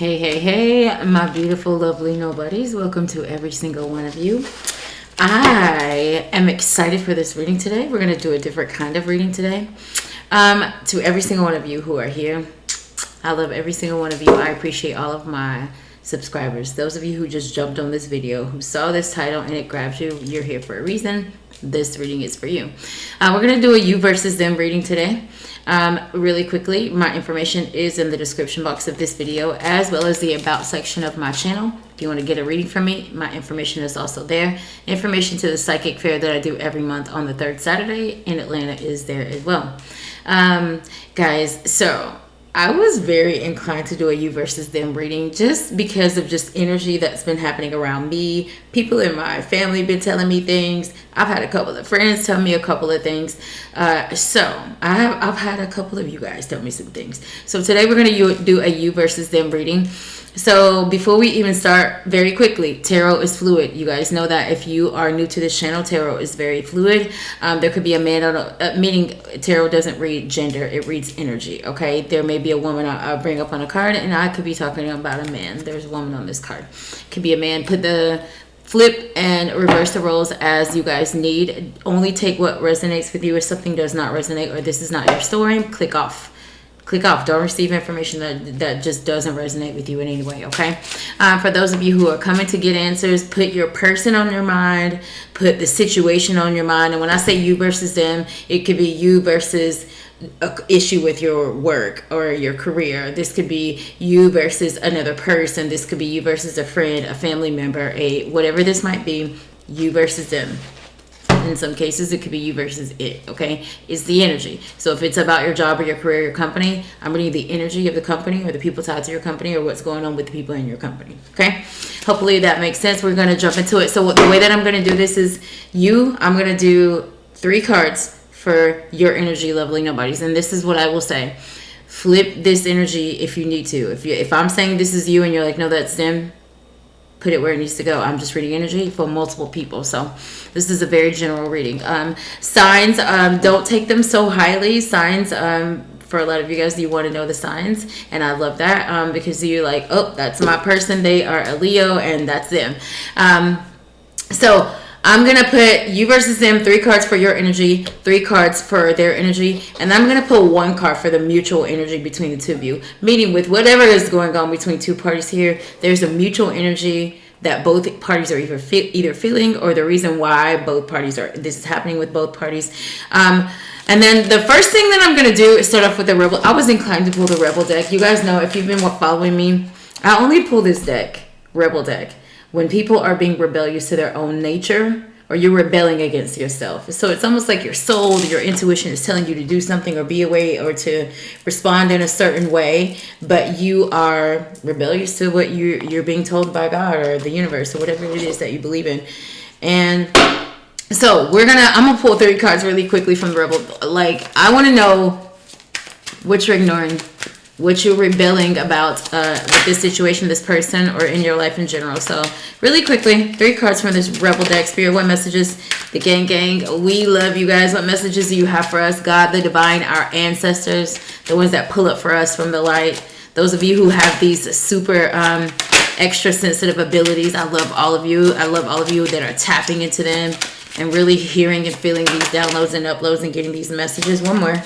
Hey, hey, hey, my beautiful, lovely nobodies. Welcome to every single one of you. I am excited for this reading today. We're going to do a different kind of reading today. To every single one of you who are here, I love every single one of you. I appreciate all of my subscribers. Those of you who just jumped on this video, who saw this title and it grabs you, you're here for a reason. This reading is for you. We're going to do a you versus them reading today. Really quickly, my information is in the description box of this video, as well as the about section of my channel. If you want to get a reading from me, my information is also there. Information to the psychic fair that I do every month on the third Saturday in Atlanta is there as well. Guys, so I was very inclined to do a you versus them reading just because of just energy that's been happening around me. People in my family been telling me things. I've had a couple of friends tell me a couple of things. So I've had a couple of you guys tell me some things. So today we're going to do a you versus them reading. So before we even start, very quickly, tarot is fluid. You guys know that if you are new to this channel, tarot is very fluid. There could be a man on meaning tarot doesn't read gender, it reads energy. Okay, there may be a woman I'll bring up on a card, and I could be talking about a man. There's a woman on this card. Could be a man. Put the flip and reverse the roles as you guys need. Only take what resonates with you. If something does not resonate or this is not your story, click off. Click off. Don't receive information that just doesn't resonate with you in any way, okay? For those of you who are coming to get answers, put your person on your mind, put the situation on your mind. And when I say you versus them, it could be you versus an issue with your work or your career. This could be you versus another person. This could be you versus a friend, a family member, whatever this might be, you versus them. In some cases, it could be you versus it, okay? It's the energy. So if it's about your job or your career or your company, I'm reading the energy of the company or the people tied to your company or what's going on with the people in your company, okay? Hopefully that makes sense. We're going to jump into it. So the way that I'm going to do this is I'm going to do 3 cards for your energy, lovely nobodies. And this is what I will say. Flip this energy if you need to. If I'm saying this is you and you're like, no, that's them, put it where it needs to go. I'm just reading energy for multiple people. So this is a very general reading. Signs, don't take them so highly. Signs, for a lot of you guys, you want to know the signs. And I love that because you're like, oh, that's my person. They are a Leo and that's them. So I'm going to put you versus them, 3 cards for your energy, 3 cards for their energy, and I'm going to put 1 card for the mutual energy between the two of you. Meaning with whatever is going on between two parties here, there's a mutual energy that both parties are either feeling or the reason why this is happening with both parties. And then the first thing that I'm going to do is start off with the Rebel. I was inclined to pull the Rebel deck. You guys know, if you've been following me, I only pull this deck, Rebel deck, when people are being rebellious to their own nature or you're rebelling against yourself. So it's almost like your soul, your intuition is telling you to do something or be a way or to respond in a certain way, but you are rebellious to what you're being told by God or the universe or whatever it is that you believe in. And so I'm gonna pull 3 cards really quickly from the Rebel. Like, I want to know what you're ignoring, what you're rebelling about with this situation, this person, or in your life in general. So really quickly, 3 cards from this Rebel deck. Spirit, what messages? The gang, we love you guys. What messages do you have for us? God, the divine, our ancestors, the ones that pull up for us from the light. Those of you who have these super extra sensitive abilities, I love all of you. I love all of you that are tapping into them and really hearing and feeling these downloads and uploads and getting these messages. One more.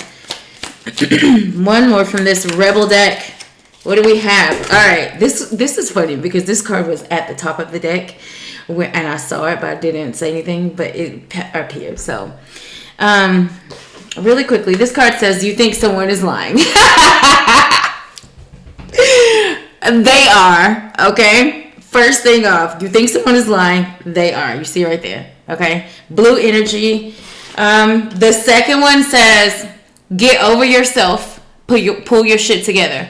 One more from this Rebel deck. What do we have? All right, this is funny because this card was at the top of the deck and I saw it, but I didn't say anything, but it appeared. So really quickly, this card says you think someone is lying. They are, okay? First thing off, you think someone is lying, they are. You see right there, okay? Blue energy. The second one says get over yourself, pull your shit together.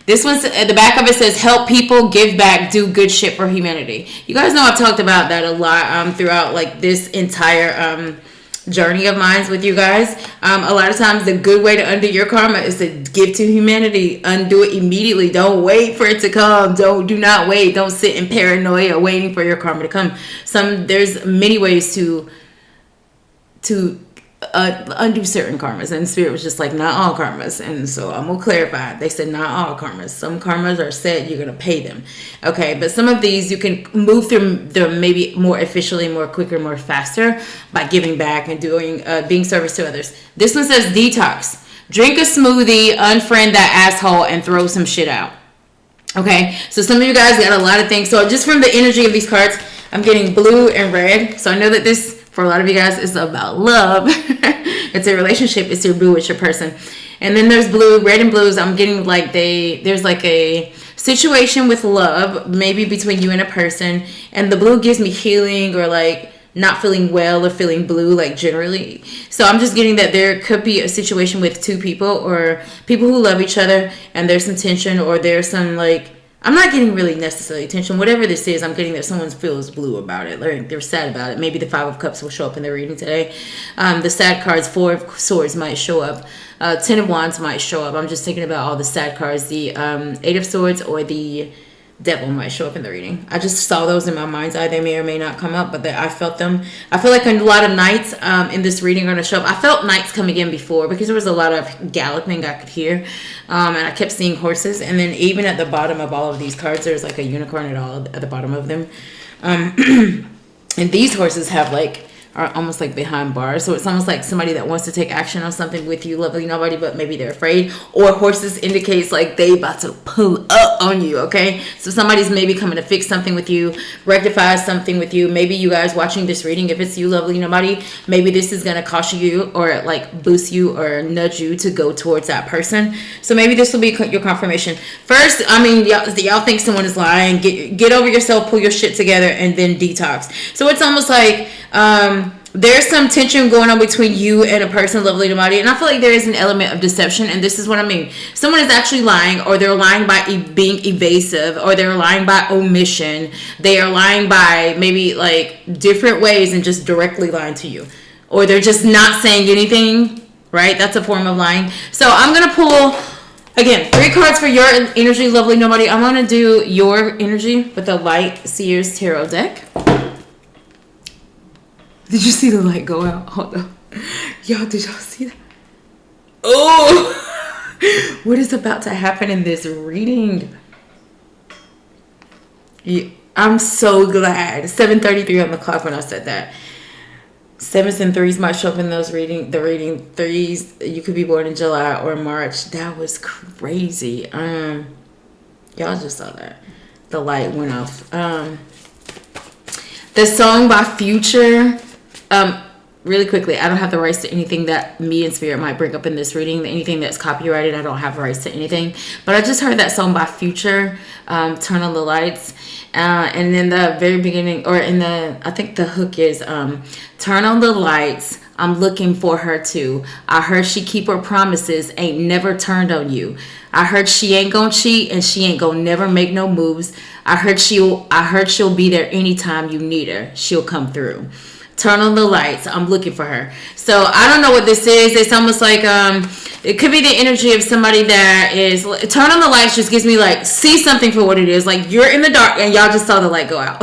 This one's at the back of it says help people, give back, do good shit for humanity. You guys know I've talked about that a lot throughout like this entire journey of mine with you guys. A lot of times the good way to undo your karma is to give to humanity. Undo it immediately. Don't wait for it to come. Do not wait. Don't sit in paranoia waiting for your karma to come. There's many ways to undo certain karmas. And Spirit was just like, not all karmas. And so I'm gonna clarify. They said not all karmas. Some karmas are said you're gonna pay them. Okay, but some of these you can move through them maybe more efficiently, more quicker, more faster by giving back and doing being service to others. This one says detox. Drink a smoothie, unfriend that asshole, and throw some shit out. Okay, so some of you guys got a lot of things. So just from the energy of these cards, I'm getting blue and red. So I know that this, for a lot of you guys, is about love. It's a relationship. It's your boo. It's your person. And then there's blue, red and blues. I'm getting like there's like a situation with love, maybe between you and a person. And the blue gives me healing or like not feeling well or feeling blue, like generally. So I'm just getting that there could be a situation with two people or people who love each other and there's some tension or there's some like, I'm not getting really necessarily tension. Whatever this is, I'm getting that someone feels blue about it. Like they're sad about it. Maybe the 5 of Cups will show up in their reading today. The sad cards, 4 of Swords might show up. 10 of Wands might show up. I'm just thinking about all the sad cards. The 8 of Swords or the Devil might show up in the reading. I just saw those in my mind's eye. They may or may not come up, but I felt them. I feel like a lot of knights in this reading are going to show up. I felt knights coming in before because there was a lot of galloping I could hear. And I kept seeing horses. And then even at the bottom of all of these cards, there's like a unicorn at the bottom of them. And these horses have like, are almost like behind bars. So it's almost like somebody that wants to take action on something with you, lovely nobody, but maybe they're afraid. Or horses indicates like they about to pull up on you, okay? So somebody's maybe coming to fix something with you, rectify something with you. Maybe you guys watching this reading, if it's you, lovely nobody, maybe this is going to caution you or like boost you or nudge you to go towards that person. So maybe this will be your confirmation. First, I mean, y'all think someone is lying. Get over yourself, pull your shit together, and then detox. So it's almost like, there's some tension going on between you and a person, lovely nobody, and I feel like there is an element of deception, and this is what I mean. Someone is actually lying, or they're lying by being evasive, or they're lying by omission. They are lying by maybe like different ways and just directly lying to you, or they're just not saying anything, right? That's a form of lying. So I'm gonna pull again 3 cards for your energy, lovely nobody. I'm gonna do your energy with the Light Seers Tarot deck. Did you see the light go out? Hold on. Y'all, did y'all see that? Oh! What is about to happen in this reading? Yeah, I'm so glad. 7:33 on the clock when I said that. 7s and 3s might show up in those reading. The reading 3s, you could be born in July or March. That was crazy. Y'all just saw that. The light went off. The song by Future. Really quickly, I don't have the rights to anything that me and Spirit might bring up in this reading. Anything that's copyrighted, I don't have rights to anything. But I just heard that song by Future, Turn on the Lights. And in the very beginning, or I think the hook is, turn on the lights, I'm looking for her too. I heard she keep her promises, ain't never turned on you. I heard she ain't gonna cheat and she ain't gonna never make no moves. I heard she'll be there anytime you need her. She'll come through. Turn on the lights. I'm looking for her. So I don't know what this is. It's almost like it could be the energy of somebody that is turn on the lights. Just gives me like see something for what it is. Like you're in the dark and y'all just saw the light go out.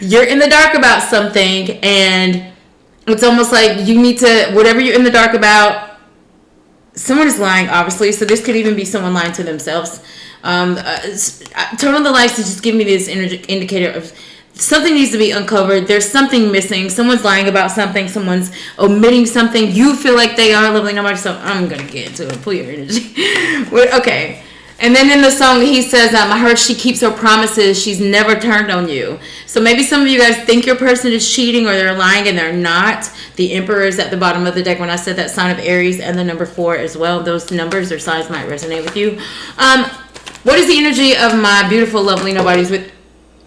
You're in the dark about something and it's almost like you need to whatever you're in the dark about. Someone is lying, obviously. So this could even be someone lying to themselves. Turn on the lights to just give me this energy indicator of something needs to be uncovered. There's something missing. Someone's lying about something. Someone's omitting something. You feel like they are lovely nobody. So I'm going to get into it. Pull your energy. Okay. And then in the song, he says, I heard she keeps her promises. She's never turned on you. So maybe some of you guys think your person is cheating or they're lying and they're not. The Emperor is at the bottom of the deck when I said that sign of Aries and the number 4 as well. Those numbers or signs might resonate with you. What is the energy of my beautiful, lovely nobodies with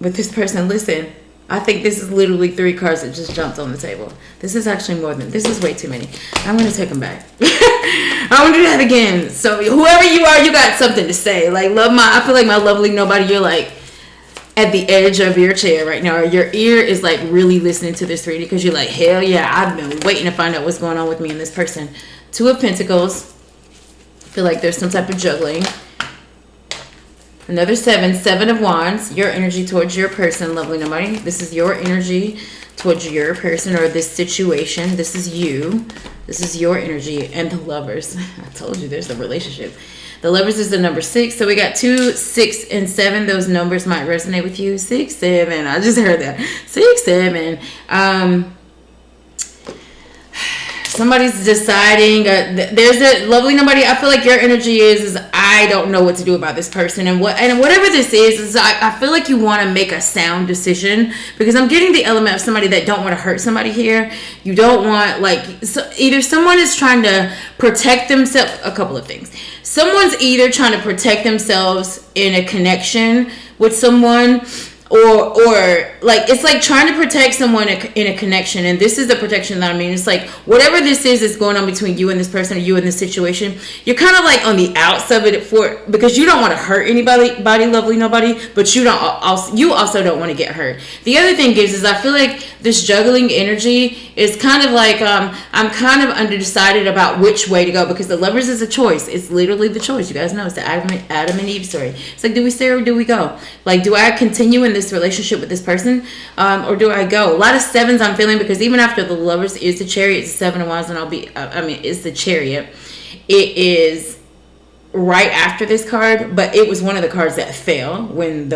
this person? Listen, I think this is literally 3 cards that just jumped on the table. This is actually more than, this is way too many. I'm going to take them back. I want to do that again. So whoever you are, you got something to say. Like, I feel like my lovely nobody, you're like at the edge of your chair right now. Or your ear is like really listening to this reading because you're like, hell yeah, I've been waiting to find out what's going on with me and this person. 2 of Pentacles. I feel like there's some type of juggling. Another 7 of Wands, your energy towards your person, lovely nobody. This is your energy towards your person or this situation. This is you. This is your energy and the Lovers. I told you there's a relationship. The Lovers is the number 6. So we got 2, 6, and 7. Those numbers might resonate with you. 6, 7. I just heard that. 6, 7. Somebody's deciding. There's a lovely nobody. I feel like your energy is I don't know what to do about this person, and whatever this is I feel like you want to make a sound decision, because I'm getting the element of somebody that don't want to hurt somebody here. You don't want, like, so either someone is trying to protect themselves. A couple of things. Someone's either trying to protect themselves in a connection with someone, or like it's like trying to protect someone in a connection, and this is the protection that I mean. It's like whatever this is going on between you and this person, or you and this situation, you're kind of like on the outs of it because you don't want to hurt anybody, lovely nobody, but you also don't want to get hurt. The other thing is I feel like this juggling energy is kind of like I'm kind of undecided about which way to go, because the Lovers is a choice. It's literally the choice. You guys know it's the Adam and Eve story. It's like, do we stay or do we go? Like, do I continue in this relationship with this person, or do I go? A lot of 7s I'm feeling, because even after the Lovers is the Chariot, it's 7 of Wands, and it's the Chariot. It is right after this card, but it was one of the cards that fell when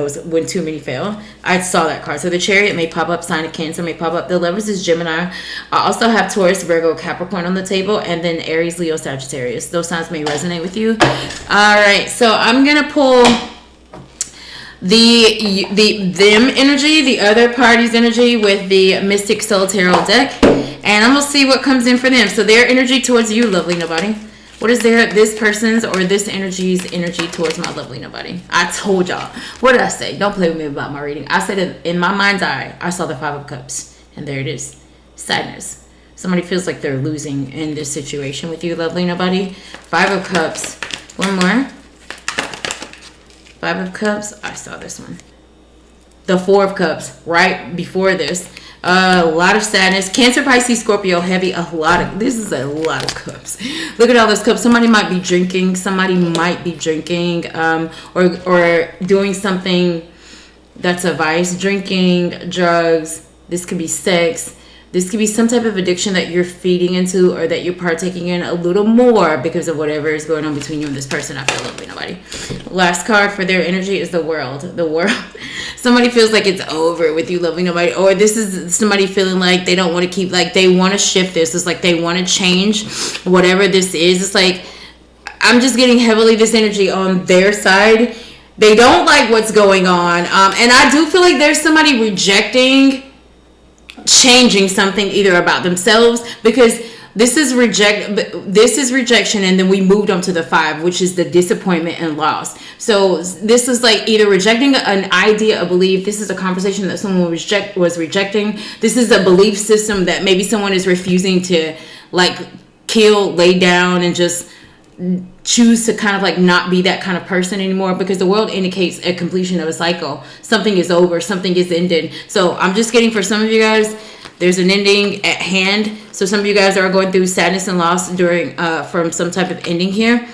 too many fell. I saw that card. So the Chariot may pop up, sign of Cancer may pop up. The Lovers is Gemini. I also have Taurus, Virgo, Capricorn on the table, and then Aries, Leo, Sagittarius. Those signs may resonate with you. All right, so I'm gonna pull them energy, the other party's energy, with the Mystic Soul Tarot deck, and I'm gonna see what comes in for them. So their energy towards you, lovely nobody. What is this person's or this energy's energy towards my lovely nobody? I told y'all. What did I say? Don't play with me about my reading. I said in my mind's eye, I saw the 5 of Cups, and there it is. Sadness. Somebody feels like they're losing in this situation with you, lovely nobody. 5 of Cups. One more. 5 of Cups. I saw this one. The 4 of Cups right before this. A lot of sadness. Cancer, Pisces, Scorpio, heavy. This is a lot of cups. Look at all those cups. Somebody might be drinking. Or doing something that's a vice. Drinking, drugs. This could be sex. This could be some type of addiction that you're feeding into, or that you're partaking in a little more because of whatever is going on between you and this person. I feel lovely nobody. Last card for their energy is the World. The World. Somebody feels like it's over with you, lovely nobody. Or this is somebody feeling like they don't want to keep, like they want to shift this. It's like they want to change whatever this is. It's like I'm just getting heavily this energy on their side. They don't like what's going on. And I do feel like there's somebody changing something either about themselves, because this is rejection, and then we moved on to the 5, which is the disappointment and loss. So this is like either rejecting an idea, a belief. This is a conversation that someone was rejecting. This is a belief system that maybe someone is refusing to, like, kill, lay down, and just choose to kind of like not be that kind of person anymore, because the World indicates a completion of a cycle. Something is over, something is ended. So I'm just getting, for some of you guys, there's an ending at hand. So some of you guys are going through sadness and loss during from some type of ending here.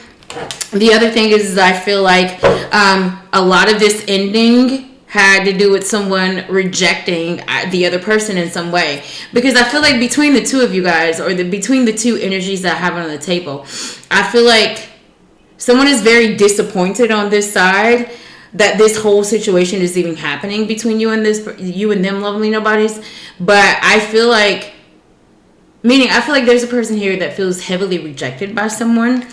The other thing is I feel like a lot of this ending had to do with someone rejecting the other person in some way, because I feel like between the two of you guys, or between the two energies that I have on the table, I feel like someone is very disappointed on this side that this whole situation is even happening between you and them lovely nobodies. But I feel like there's a person here that feels heavily rejected by someone.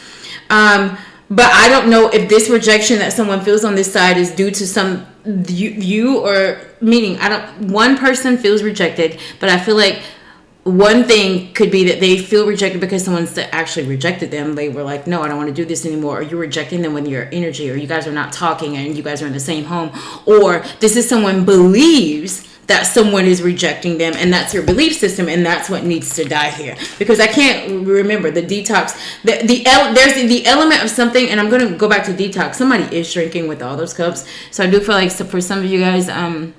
But I don't know if this rejection that someone feels on this side is due to one person feels rejected, but I feel like one thing could be that they feel rejected because someone's actually rejected them. They were like, no, I don't want to do this anymore. Or you're rejecting them with your energy, or you guys are not talking and you guys are in the same home. Or this is someone believes that someone is rejecting them, and that's your belief system, and that's what needs to die here. Because I can't remember the detox. There's the element of something, and I'm going to go back to detox. Somebody is drinking with all those cups. So I do feel like, for some of you guys, I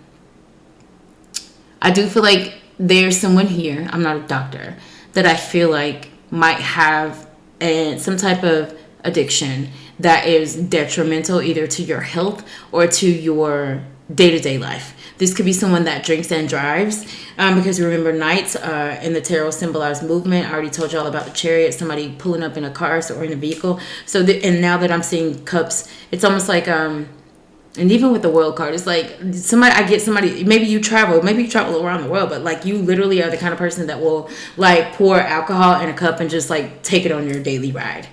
do feel like there's someone here, I'm not a doctor, that I feel like might have some type of addiction that is detrimental either to your health or to your day-to-day life. This could be someone that drinks and drives, because remember, knights in the tarot symbolize movement. I already told y'all about the chariot, somebody pulling up in a car or in a vehicle. So and now that I'm seeing cups, it's almost like and even with the world card, it's like somebody, maybe you travel around the world, but like you literally are the kind of person that will like pour alcohol in a cup and just like take it on your daily ride.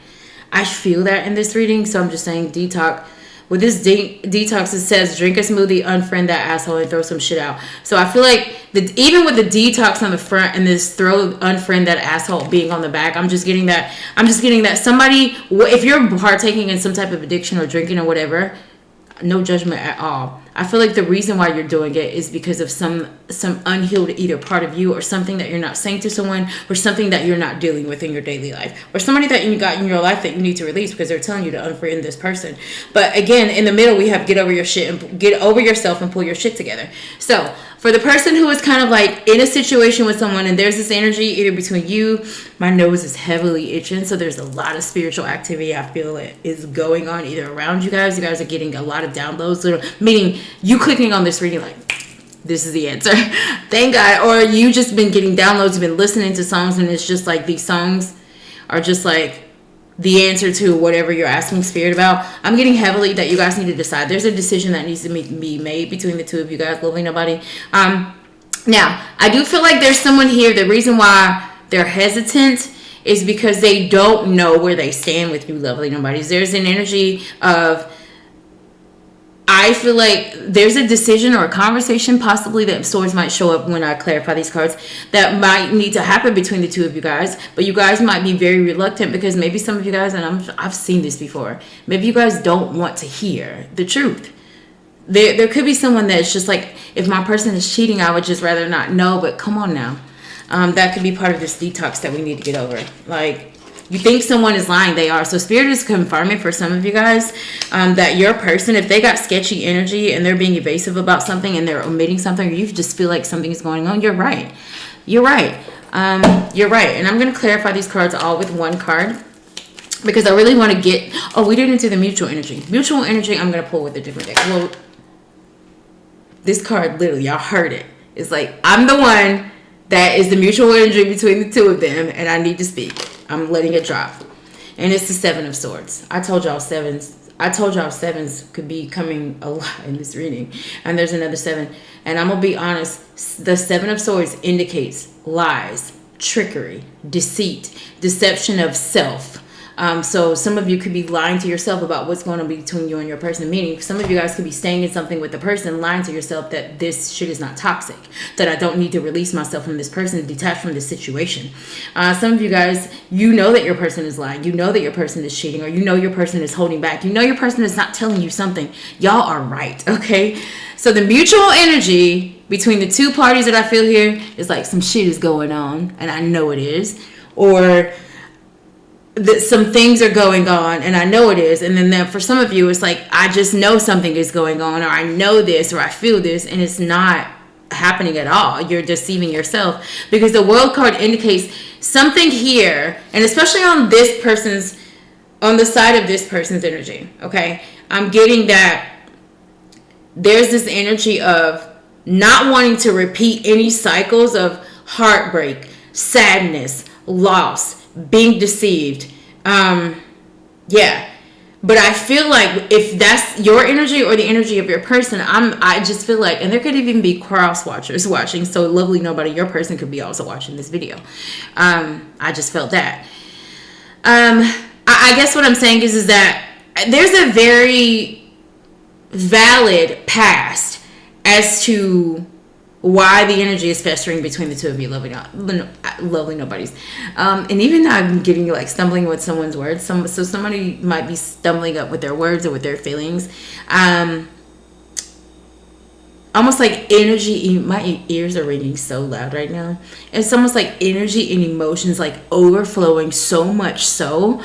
I feel that in this reading, so I'm just saying detox. With this detox, it says drink a smoothie, unfriend that asshole, and throw some shit out. So I feel like even with the detox on the front and this unfriend that asshole being on the back, I'm just getting that somebody, if you're partaking in some type of addiction or drinking or whatever, no judgment at all. I feel like the reason why you're doing it is because of some unhealed either part of you, or something that you're not saying to someone, or something that you're not dealing with in your daily life, or somebody that you got in your life that you need to release because they're telling you to unfriend this person. But again, in the middle, we have get over your shit and get over yourself and pull your shit together. So for the person who is kind of like in a situation with someone and there's this energy either between you, my nose is heavily itching, so there's a lot of spiritual activity I feel it is going on either around you guys. You guys are getting a lot of downloads, meaning you clicking on this reading like, this is the answer. Thank God. Or you just been getting downloads, you've been listening to songs, and it's just like these songs are just like the answer to whatever you're asking spirit about. I'm getting heavily that you guys need to decide. There's a decision that needs to be made between the two of you guys, lovely nobody. Now, I do feel like there's someone here. The reason why they're hesitant is because they don't know where they stand with you, lovely nobodies. There's an energy of, I feel like there's a decision or a conversation possibly that swords might show up when I clarify these cards that might need to happen between the two of you guys, but you guys might be very reluctant because maybe some of you guys, and I've seen this before, maybe you guys don't want to hear the truth. There could be someone that's just like, if my person is cheating, I would just rather not know, but come on now. That could be part of this detox that we need to get over. Like, you think someone is lying, they are. So spirit is confirming for some of you guys that your person, if they got sketchy energy and they're being evasive about something and they're omitting something, or you just feel like something is going on, you're right. You're right. You're right. And I'm going to clarify these cards all with one card because I really want to get... Oh, we didn't do the mutual energy. Mutual energy, I'm going to pull with a different deck. Well, this card, literally, y'all heard it. It's like, I'm the one that is the mutual energy between the two of them, and I need to speak. I'm letting it drop. And it's the Seven of Swords. I told y'all sevens could be coming a lot in this reading. And there's another seven. And I'm going to be honest, the Seven of Swords indicates lies, trickery, deceit, deception of self. So some of you could be lying to yourself about what's going on between you and your person. Meaning some of you guys could be staying in something with the person, lying to yourself that this shit is not toxic, that I don't need to release myself from this person, detach from this situation. Some of you guys, you know that your person is lying. You know that your person is cheating, or you know your person is holding back. You know your person is not telling you something. Y'all are right, okay? So the mutual energy between the two parties that I feel here is like some shit is going on, and I know it is. Or that some things are going on and I know it is, and then for some of you it's like I just know something is going on, or I know this, or I feel this, and it's not happening at all. You're deceiving yourself because the World card indicates something here, and especially on the side of this person's energy. Okay, I'm getting that there's this energy of not wanting to repeat any cycles of heartbreak, sadness, loss, being deceived. But I feel like if that's your energy or the energy of your person, I just feel like, and there could even be cross watchers watching, so lovely nobody, your person could be also watching this video. I just felt that. I guess what I'm saying is that there's a very valid past as to why the energy is festering between the two of you, lovely nobodies. And even now I'm getting like stumbling with someone's words. So somebody might be stumbling up with their words or with their feelings. Almost like energy, my ears are ringing so loud right now. It's almost like energy and emotions like overflowing so much so.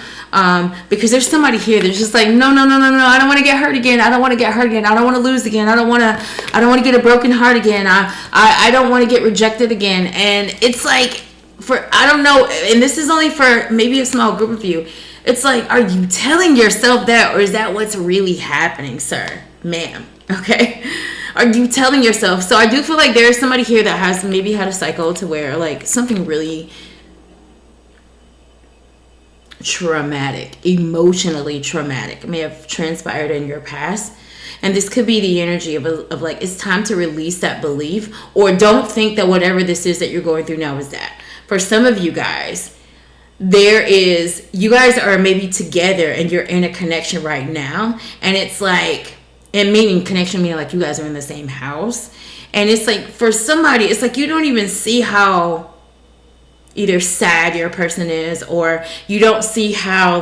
Because there's somebody here that's just like, no, I don't want to get hurt again. I don't want to get hurt again. I don't want to lose again. I don't want to get a broken heart again. I don't want to get rejected again. And it's like, I don't know, and this is only for maybe a small group of you. It's like, are you telling yourself that, or is that what's really happening, sir, ma'am? Okay. are you telling yourself? So I do feel like there's somebody here that has maybe had a cycle to where like something really traumatic, emotionally traumatic may have transpired in your past. And this could be the energy of like, it's time to release that belief, or don't think that whatever this is that you're going through now is that. For some of you guys, you guys are maybe together and you're in a connection right now. And it's like, and meaning connection, meaning like you guys are in the same house. And it's like, for somebody, it's like you don't even see how either sad your person is, or you don't see how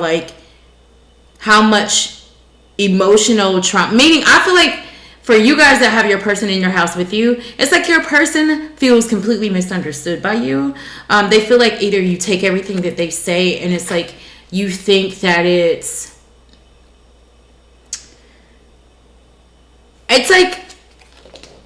much emotional trauma. Meaning, I feel like for you guys that have your person in your house with you, it's like your person feels completely misunderstood by you. They feel like either you take everything that they say and it's like you think that it's like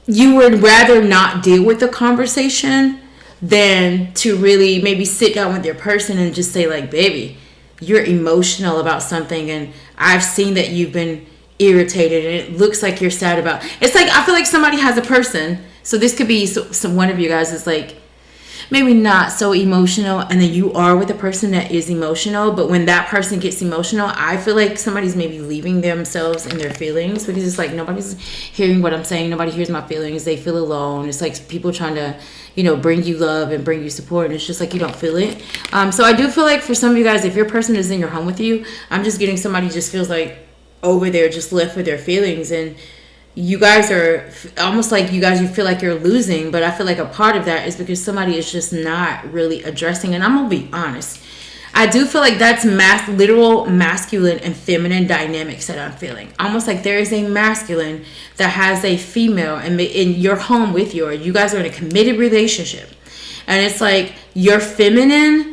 you would rather not deal with the conversation than to really maybe sit down with your person and just say like, baby, you're emotional about something and I've seen that you've been irritated and it looks like you're sad about. It's like, I feel like somebody has a person. So this could be some one of you guys is like maybe not so emotional, and then you are with a person that is emotional, but when that person gets emotional, I feel like somebody's maybe leaving themselves in their feelings, because it's like nobody's hearing what I'm saying, nobody hears my feelings, they feel alone. It's like people trying to, bring you love and bring you support, and it's just like you don't feel it. So I do feel like for some of you guys, if your person is in your home with you, I'm just getting somebody just feels like over there just left with their feelings, and you guys are almost like you feel like you're losing. But I feel like a part of that is because somebody is just not really addressing. And I'm gonna be honest, I do feel like that's literal masculine and feminine dynamics that I'm feeling. Almost like there is a masculine that has a female and in your home with you, or you guys are in a committed relationship, and it's like your feminine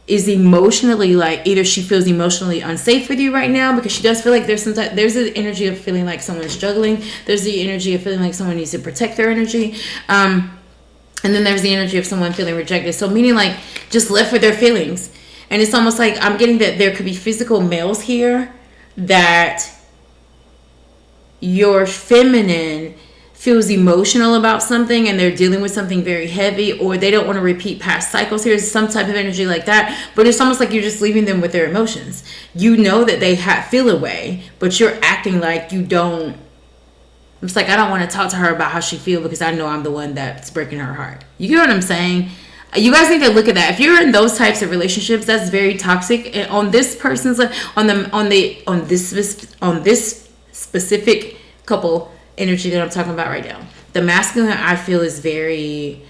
is emotionally like, either she feels emotionally unsafe with you right now because she does feel like there's an energy of feeling like someone's struggling. There's the energy of feeling like someone needs to protect their energy. And then there's the energy of someone feeling rejected. So meaning like just left with their feelings. And it's almost like I'm getting that there could be physical males here that your feminine feels emotional about something and they're dealing with something very heavy, or they don't want to repeat past cycles. Here's some type of energy like that, but it's almost like you're just leaving them with their emotions. You know that they feel a way, but you're acting like you don't. It's like, I don't want to talk to her about how she feels because I know I'm the one that's breaking her heart. You get what I'm saying? You guys need to look at that. If you're in those types of relationships, that's very toxic. And on this person's on this specific couple energy that I'm talking about right now, the masculine I feel is very,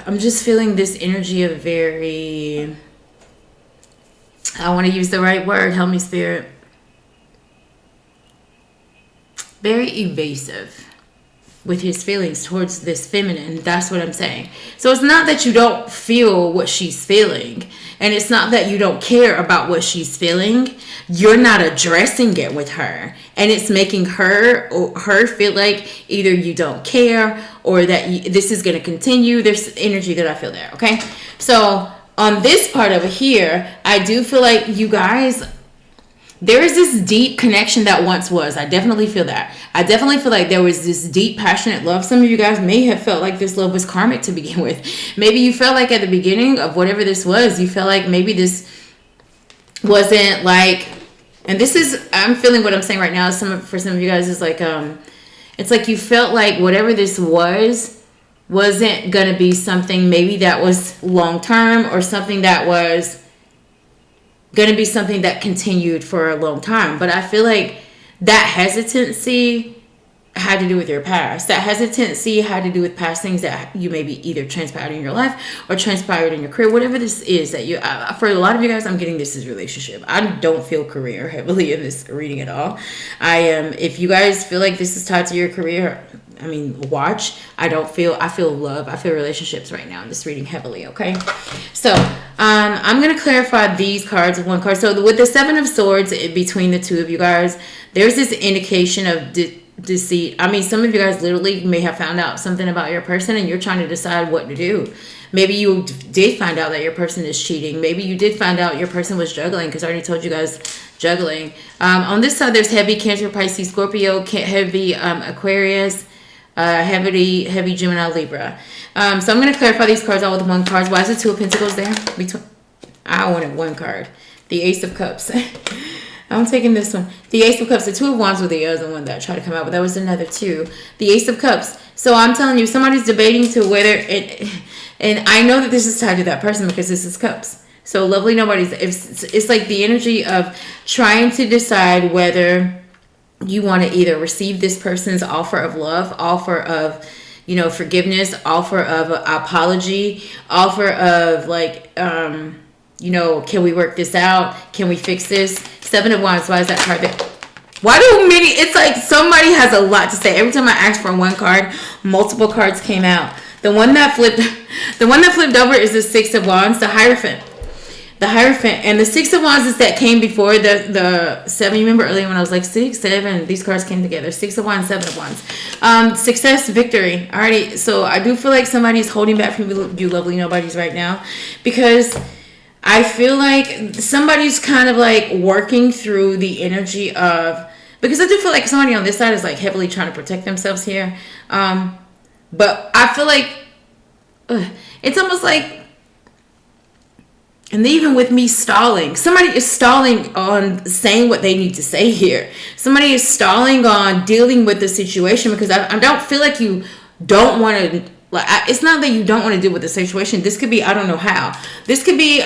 I'm just feeling this energy of very, I want to use the right word, help me spirit, very evasive with his feelings towards this feminine. That's what I'm saying. So it's not that you don't feel what she's feeling, and it's not that you don't care about what she's feeling. You're not addressing it with her, and it's making her feel like either you don't care or that this is going to continue. There's energy that I feel there. Okay, so on this part over here, I do feel like you guys, there is this deep connection that once was. I definitely feel that. I definitely feel like there was this deep, passionate love. Some of you guys may have felt like this love was karmic to begin with. Maybe you felt like at the beginning of whatever this was, you felt like maybe this wasn't like, and this is, I'm feeling what I'm saying right now. For some of you guys is like, it's like you felt like whatever this wasn't going to be something maybe that was long term, or something that was going to be something that continued for a long time. But I feel like that hesitancy had to do with your past. That hesitancy had to do with past things that you maybe either transpired in your life or transpired in your career. Whatever this is that you, for a lot of you guys, I'm getting this is relationship. I don't feel career heavily in this reading at all. If you guys feel like this is tied to your career, I mean, watch. I feel love. I feel relationships right now in this reading heavily, okay? So, I'm going to clarify these cards with one card. So, with the Seven of Swords between the two of you guys, there's this indication of deceit. I mean, some of you guys literally may have found out something about your person and you're trying to decide what to do. Maybe you did find out that your person is cheating. Maybe you did find out your person was juggling, because I already told you guys juggling. On this side, there's heavy Cancer, Pisces, Scorpio, heavy Aquarius, heavy Gemini, Libra. So I'm going to clarify these cards all with one card. Why is the Two of Pentacles there? I wanted one card. The Ace of Cups. I'm taking this one. The Ace of Cups. The Two of Wands were the other one that I tried to come out, but that was another two. The Ace of Cups. So I'm telling you, somebody's debating to whether it... And I know that this is tied to that person because this is Cups. So lovely nobody's... It's like the energy of trying to decide whether you want to either receive this person's offer of love, offer of, you know, forgiveness, offer of apology, offer of like, you know, can we work this out? Can we fix this? Seven of Wands. Why is that card there? Why do many? It's like somebody has a lot to say. Every time I asked for one card, multiple cards came out. The one that flipped over is the Six of Wands, the Hierophant. The Hierophant. And the Six of Wands is that came before the seven. You remember earlier when I was like 6, 7, these cards came together. Six of Wands, Seven of Wands. Success, victory. Alrighty. So I do feel like somebody's holding back from you lovely nobodies right now, because I feel like somebody's kind of like working through the energy of, because I do feel like somebody on this side is like heavily trying to protect themselves here. But I feel like it's almost like, and even with me stalling, somebody is stalling on saying what they need to say here. Somebody is stalling on dealing with the situation, because I don't feel like you don't want to, like, it's not that you don't want to deal with the situation. This could be, I don't know how. This could be,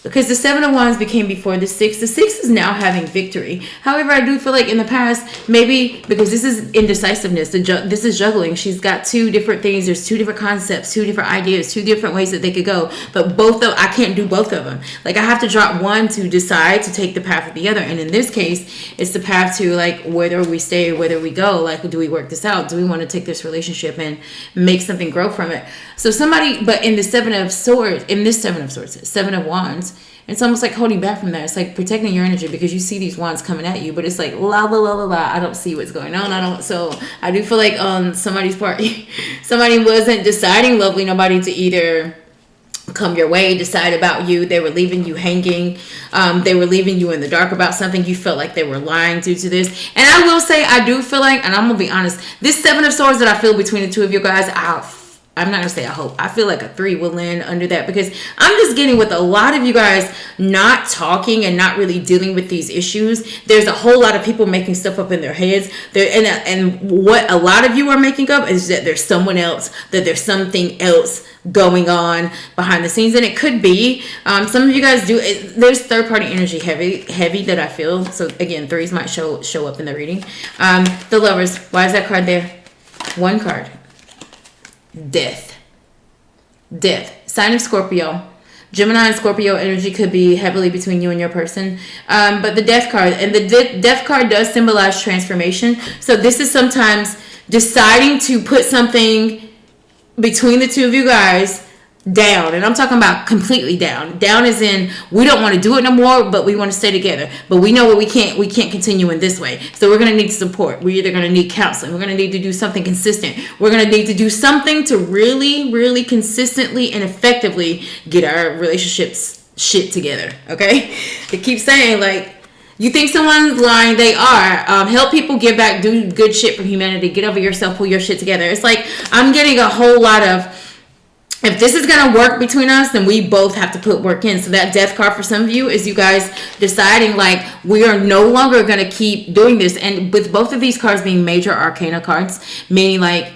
because the Seven of Wands became before the Six. The Six is now having victory. However, I do feel like in the past, maybe because this is indecisiveness, this is juggling. She's got two different things. There's two different concepts, two different ideas, two different ways that they could go. But I can't do both of them. Like, I have to drop one to decide to take the path of the other. And in this case, it's the path to, like, whether we stay or whether we go. Like, do we work this out? Do we want to take this relationship and make something grow from it? So somebody, but in the Seven of Wands, it's almost like holding back from that. It's like protecting your energy, because you see these wands coming at you, but it's like la la la la la. I don't see what's going on. So I do feel like on somebody's part, somebody wasn't deciding, lovely nobody, to either come your way, decide about you. They were leaving you hanging. They were leaving you in the dark about something. You felt like they were lying due to this. And I will say, I do feel like, and I'm gonna be honest, this Seven of Swords that I feel between the two of you guys, I'm not going to say I hope. I feel like a 3 will land under that, because I'm just getting with a lot of you guys not talking and not really dealing with these issues. There's a whole lot of people making stuff up in their heads. And what a lot of you are making up is that there's someone else, that there's something else going on behind the scenes. And it could be, some of you guys do, there's third party energy heavy that I feel. So again, 3s might show up in the reading. The Lovers. Why is that card there? One card. Death. Sign of Scorpio. Gemini and Scorpio energy could be heavily between you and your person. But the Death card, and the Death card does symbolize transformation. So this is sometimes deciding to put something between the two of you guys down. And I'm talking about completely down. Down as in, we don't want to do it no more, but we want to stay together. But we know we can't continue in this way. So we're going to need support. We're either going to need counseling. We're going to need to do something consistent. We're going to need to do something to really, really consistently and effectively get our relationships shit together. Okay? They keep saying, like, you think someone's lying, they are. Help people give back, do good shit for humanity, get over yourself, pull your shit together. It's like, I'm getting a whole lot of, if this is going to work between us, then we both have to put work in. So that Death card for some of you is you guys deciding, like, we are no longer going to keep doing this. And with both of these cards being major arcana cards, meaning like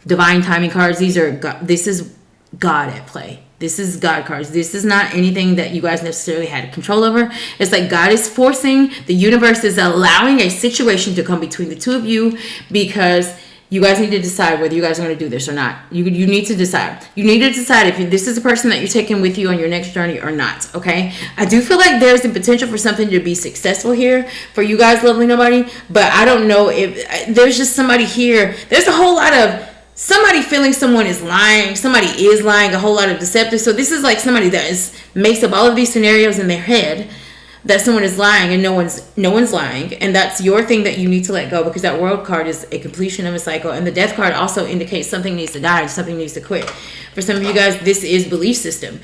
divine timing cards, this is God at play. This is God cards. This is not anything that you guys necessarily had control over. It's like God is forcing, the universe is allowing a situation to come between the two of you, because you guys need to decide whether you guys are going to do this or not. You need to decide. You need to decide if this is a person that you're taking with you on your next journey or not, okay? I do feel like there's the potential for something to be successful here for you guys, lovely nobody, but I don't know if there's just somebody here. There's a whole lot of somebody feeling someone is lying. Somebody is lying, a whole lot of deceptive. So this is like somebody that makes up all of these scenarios in their head that someone is lying, and no one's lying, and that's your thing that you need to let go, because that World card is a completion of a cycle, and the Death card also indicates something needs to die and something needs to quit. For some of you guys, this is belief system.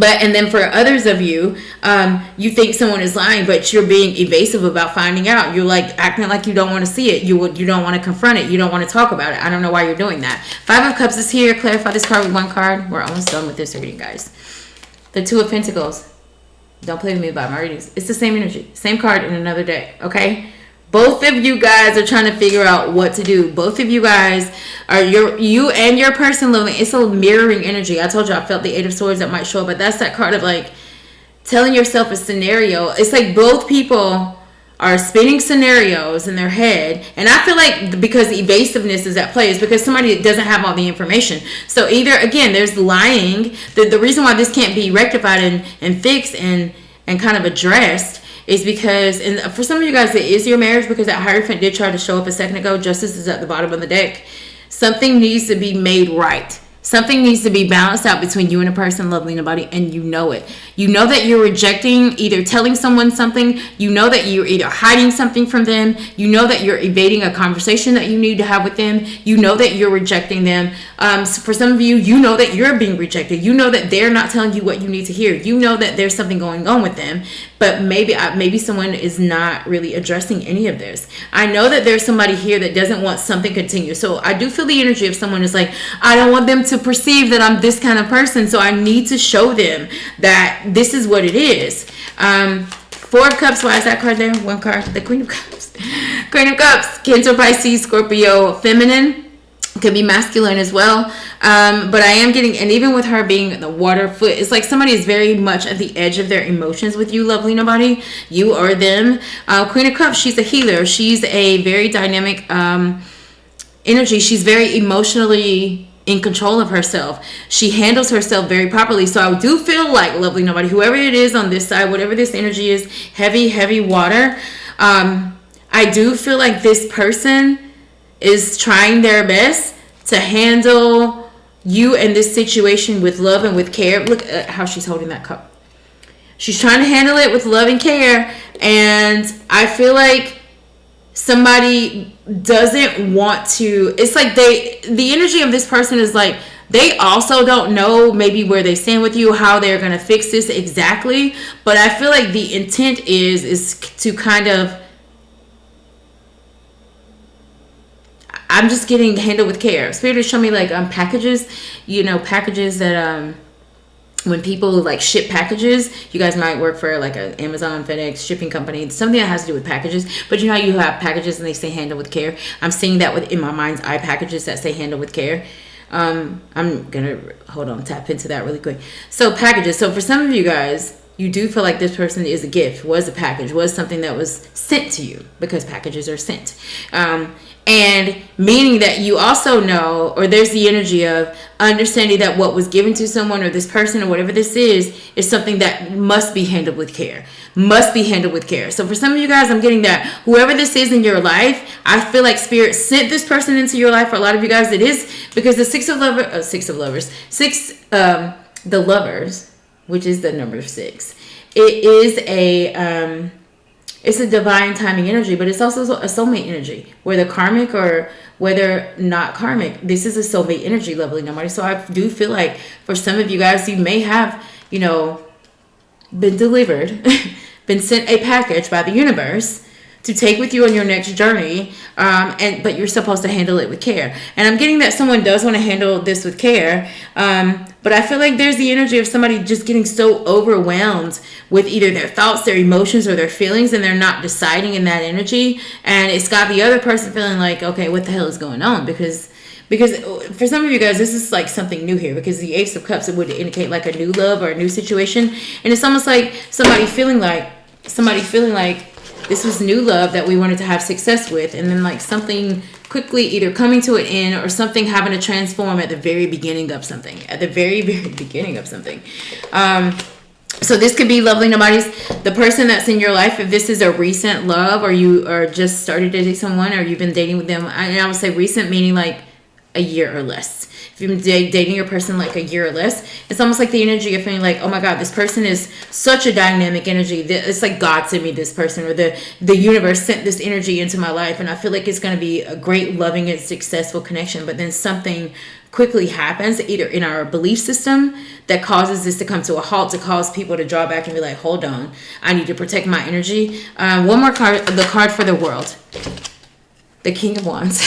And then for others of you, you think someone is lying, but you're being evasive about finding out. You're like acting like you don't want to see it. You don't want to confront it. You don't want to talk about it. I don't know why you're doing that. Five of Cups is here. Clarify this card with one card. We're almost done with this reading, guys. The Two of Pentacles. Don't play with me about my readings. It's the same energy. Same card in another day, okay? Both of you guys are trying to figure out what to do. Both of you guys are you and your person living. It's a mirroring energy. I told you I felt the Eight of Swords that might show up, but that's that card of like telling yourself a scenario. It's like both people are spinning scenarios in their head, and I feel like because evasiveness is at play is because somebody doesn't have all the information. So either again, there's lying. The reason why this can't be rectified and fixed and kind of addressed is because, and for some of you guys, it is your marriage, because that Hierophant did try to show up a second ago. Justice is at the bottom of the deck. Something needs to be made right. Something needs to be balanced out between you and a person, lovely nobody, and you know it. You know that you're rejecting, either telling someone something. You know that you're either hiding something from them. You know that you're evading a conversation that you need to have with them. You know that you're rejecting them. So for some of you, you know that you're being rejected. You know that they're not telling you what you need to hear. You know that there's something going on with them, but maybe someone is not really addressing any of this. I know that there's somebody here that doesn't want something continue. So I do feel the energy of someone is like, I don't want them to perceive that I'm this kind of person, so I need to show them that this is what it is. Four of Cups, why is that card there? One card, the Queen of Cups. Queen of Cups, Cancer, Pisces, Scorpio, feminine. Could be masculine as well. But I am getting, and even with her being the water foot, it's like somebody is very much at the edge of their emotions with you, lovely nobody. You or them. Queen of Cups, she's a healer. She's a very dynamic energy. She's very emotionally in control of herself. She handles herself very properly. So I do feel like, lovely nobody, whoever it is on this side, whatever this energy is, heavy water, I do feel like this person is trying their best to handle you and this situation with love and with care. Look at how she's holding that cup. She's trying to handle it with love and care, and I feel like somebody doesn't want to, it's like the energy of this person is like they also don't know maybe where they stand with you, how they're going to fix this exactly, but I feel like the intent is to kind of, I'm just getting handled with care. Spirit is showing me like packages, packages that when people like ship packages, you guys might work for like an Amazon, FedEx shipping company, something that has to do with packages. But you know how you have packages and they say handle with care? I'm seeing that in my mind's eye, packages that say handle with care. I'm gonna tap into that really quick. So packages. So for some of you guys, you do feel like this person is a gift, was a package, was something that was sent to you, because packages are sent. And meaning that you also know, or there's the energy of understanding that what was given to someone or this person or whatever this is something that must be handled with care. Must be handled with care. So for some of you guys, I'm getting that whoever this is in your life, I feel like Spirit sent this person into your life. For a lot of you guys, it is because the the lovers, which is the number 6. It is it's a divine timing energy, but it's also a soulmate energy, whether karmic or whether not karmic. This is a soulmate energy, lovely nobody. So I do feel like for some of you guys, you may have, been delivered, been sent a package by the universe to take with you on your next journey, but you're supposed to handle it with care. And I'm getting that someone does want to handle this with care, but I feel like there's the energy of somebody just getting so overwhelmed with either their thoughts, their emotions, or their feelings, and they're not deciding in that energy. And it's got the other person feeling like, okay, what the hell is going on? Because for some of you guys, this is like something new here, because the Ace of Cups, it would indicate like a new love or a new situation. And it's almost like somebody feeling like this was new love that we wanted to have success with, and then like something quickly either coming to an end or something having to transform at the very beginning of something. So this could be, lovely nobodies, the person that's in your life. If this is a recent love, or you are just started dating someone, or you've been dating with them, I would say recent meaning like a year or less. If you've been dating your person like a year or less, it's almost like the energy of feeling like, oh my God, this person is such a dynamic energy. It's like God sent me this person, or the universe sent this energy into my life, and I feel like it's going to be a great, loving, and successful connection. But then something quickly happens, either in our belief system that causes this to come to a halt, to cause people to draw back and be like, hold on, I need to protect my energy. One more card, the card for the world. The King of Wands.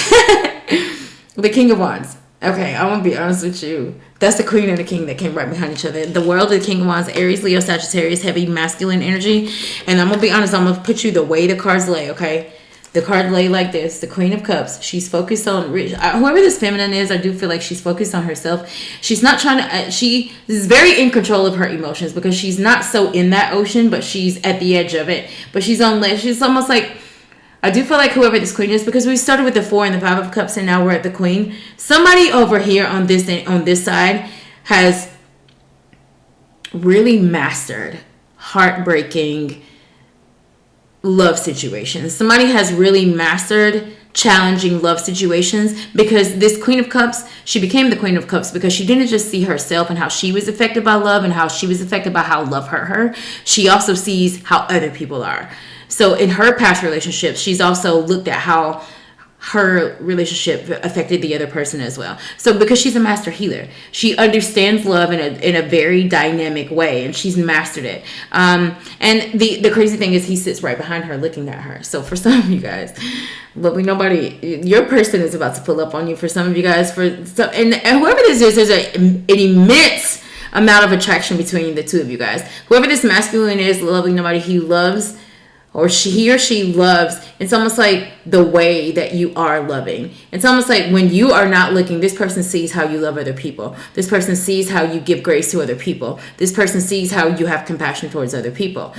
The King of Wands. Okay, I want to be honest with you. That's the Queen and the King that came right behind each other. The world, the King of Wands, Aries, Leo, Sagittarius, heavy masculine energy. And I'm going to be honest, I'm going to put you the way the cards lay, okay? The card lay like this. The Queen of Cups. She's focused on, whoever this feminine is, I do feel like she's focused on herself. She's not trying to, she is very in control of her emotions because she's not so in that ocean, but she's at the edge of it. But she's almost like, I do feel like whoever this Queen is, because we started with the 4 and the 5 of Cups and now we're at the Queen. Somebody over here on this side has really mastered heartbreaking love situations. Somebody has really mastered challenging love situations, because this Queen of Cups, she became the Queen of Cups because she didn't just see herself and how she was affected by love and how she was affected by how love hurt her. She also sees how other people are. So in her past relationships, she's also looked at how her relationship affected the other person as well. So because she's a master healer, she understands love in a very dynamic way, and she's mastered it. And the crazy thing is, he sits right behind her looking at her. So for some of you guys, lovely nobody, your person is about to pull up on you. For some of you guys, and whoever this is, there's an immense amount of attraction between the two of you guys. Whoever this masculine is, lovely nobody, he loves, or he or she loves, it's almost like the way that you are loving. It's almost like when you are not looking, this person sees how you love other people. This person sees how you give grace to other people. This person sees how you have compassion towards other people.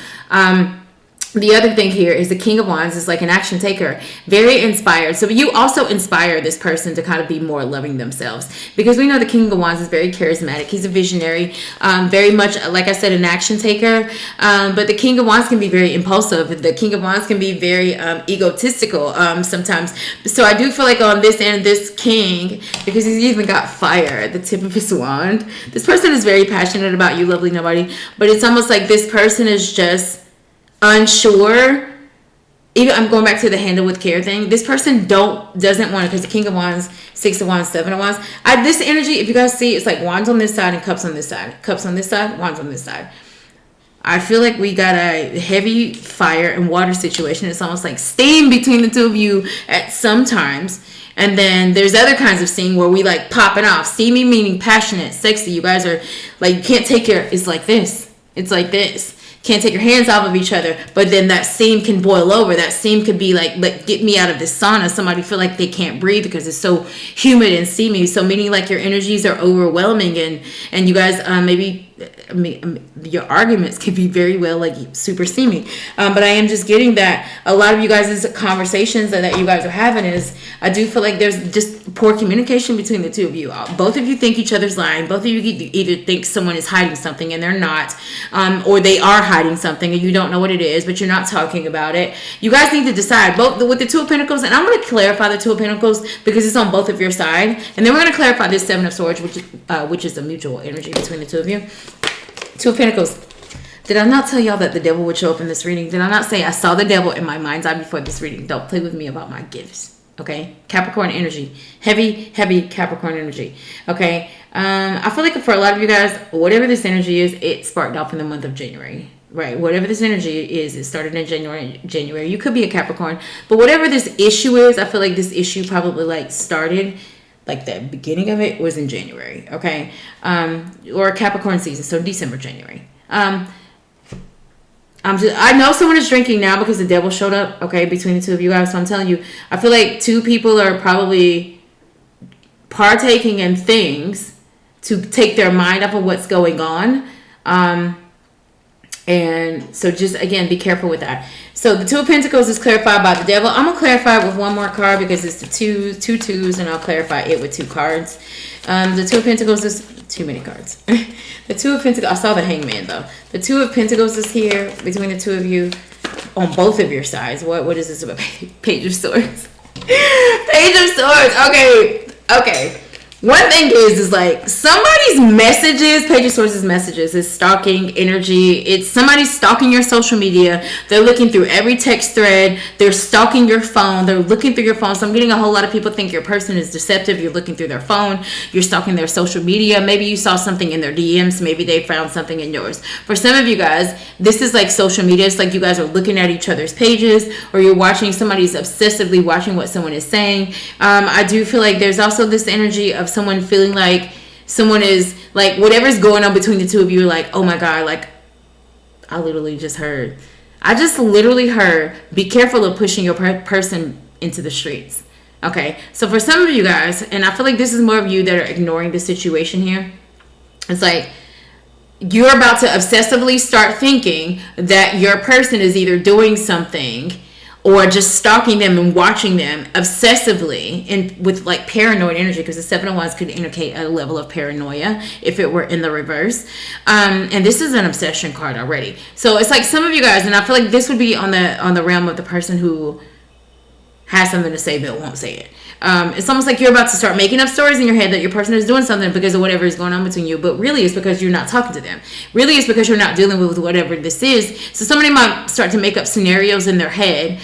The other thing here is the King of Wands is like an action taker, very inspired. So you also inspire this person to kind of be more loving themselves, because we know the King of Wands is very charismatic. He's a visionary, very much, like I said, an action taker. But the King of Wands can be very impulsive. The King of Wands can be very egotistical sometimes. So I do feel like on this end, this King, because he's even got fire at the tip of his wand, this person is very passionate about you, lovely nobody. But it's almost like this person is just unsure. Even I'm going back to the handle with care thing. This person doesn't want it, because the King of Wands, 6 of Wands, 7 of Wands. This energy, if you guys see, it's like wands on this side and cups on this side. Cups on this side, wands on this side. I feel like we got a heavy fire and water situation. It's almost like steam between the two of you at some times. And then there's other kinds of steam where we like popping off. Steamy meaning passionate, sexy. You guys are like, you can't take it's like this. It's like this. Can't take your hands off of each other, but then that steam can boil over. That steam could be like get me out of this sauna. Somebody feel like they can't breathe because it's so humid and steamy. So meaning like your energies are overwhelming, and you guys your arguments could be very well like super steamy. But I am just getting that a lot of you guys' conversations that you guys are having is, I do feel like there's just poor communication between the two of you. Both of you think each other's lying. Both of you either think someone is hiding something and they're not, or they are hiding something and you don't know what it is, but you're not talking about it. You guys need to decide both with the Two of Pentacles, and I'm going to clarify the Two of Pentacles because it's on both of your side, and then we're going to clarify this Seven of Swords, which is a mutual energy between the two of you. Two of Pentacles. Did I not tell y'all that the devil would show up in this reading? Did I not say I saw the devil in my mind's eye before this reading? Don't play with me about my gifts. Okay? Capricorn energy. Heavy Capricorn energy. Okay? I feel like for a lot of you guys, whatever this energy is, it sparked off in the month of January. Right? Whatever this energy is, it started in January. You could be a Capricorn. But whatever this issue is, I feel like this issue probably like started, like the beginning of it was in January, okay? Or Capricorn season, so December, January. I know someone is drinking now because the devil showed up, okay, between the two of you guys. So I'm telling you, I feel like two people are probably partaking in things to take their mind off of what's going on. And so just, again, be careful with that. So the Two of Pentacles is clarified by the devil. I'm going to clarify it with one more card because it's the two twos, and I'll clarify it with 2 cards. The Two of Pentacles is too many cards. The Two of Pentacles, I saw the Hangman though. The Two of Pentacles is here between the two of you on both of your sides. What is this about? Page of Swords. Page of Swords. Okay. one thing is like somebody's messages, page of sources messages is stalking energy. It's somebody stalking your social media. They're looking through every text thread. They're stalking your phone. They're looking through your phone. So I'm getting a whole lot of people think your person is deceptive. You're looking through their phone. You're stalking their social media. Maybe you saw something in their DMs. Maybe they found something in yours. For some of you guys, this is like social media. It's like you guys are looking at each other's pages, or you're watching, somebody's obsessively watching what someone is saying. I do feel like there's also this energy of someone feeling like someone is like, whatever's going on between the two of you, like, oh my God, like I just literally heard, be careful of pushing your person into the streets. Okay, so for some of you guys, and I feel like this is more of you that are ignoring the situation here, it's like you're about to obsessively start thinking that your person is either doing something or just stalking them and watching them obsessively and with like paranoid energy, because the 7 of Wands could indicate a level of paranoia if it were in the reverse. And this is an obsession card already. So it's like some of you guys, and I feel like this would be on the realm of the person who has something to say but won't say it. It's almost like you're about to start making up stories in your head that your person is doing something because of whatever is going on between you, but really it's because you're not talking to them. Really it's because you're not dealing with whatever this is. So somebody might start to make up scenarios in their head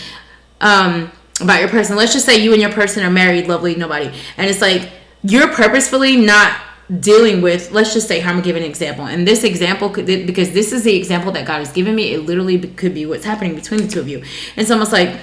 about your person. Let's just say you and your person are married, lovely, nobody, and it's like you're purposefully not dealing with, let's just say, I'm gonna give an example, and this example could, because this is the example that God has given me, it literally could be what's happening between the two of you. It's almost like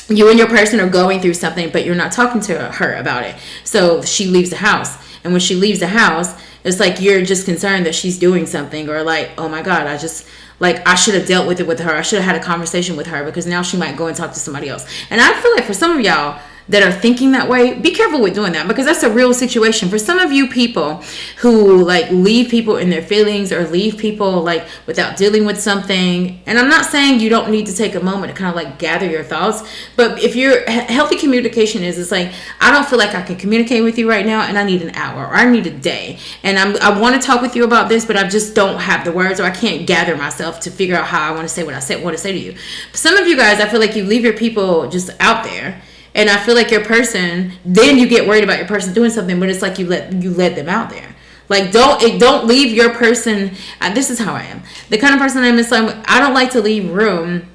you and your person are going through something, but you're not talking to her about it. So she leaves the house, and when she leaves the house, it's like you're just concerned that she's doing something, or like, oh my God, I should have dealt with it with her. I should have had a conversation with her, because now she might go and talk to somebody else. And I feel like for some of y'all that are thinking that way, be careful with doing that, because that's a real situation. For some of you people who like leave people in their feelings, or leave people like without dealing with something, and I'm not saying you don't need to take a moment to kind of like gather your thoughts, but if your healthy communication is, it's like, I don't feel like I can communicate with you right now, and I need an hour, or I need a day, and I want to talk with you about this, but I just don't have the words, or I can't gather myself to figure out how I want to say what I want to say to you. For some of you guys, I feel like you leave your people just out there. And I feel like your person, then you get worried about your person doing something, but it's like you let them out there. Like don't leave your person. This is how I am. The kind of person I am is like, I don't like to leave room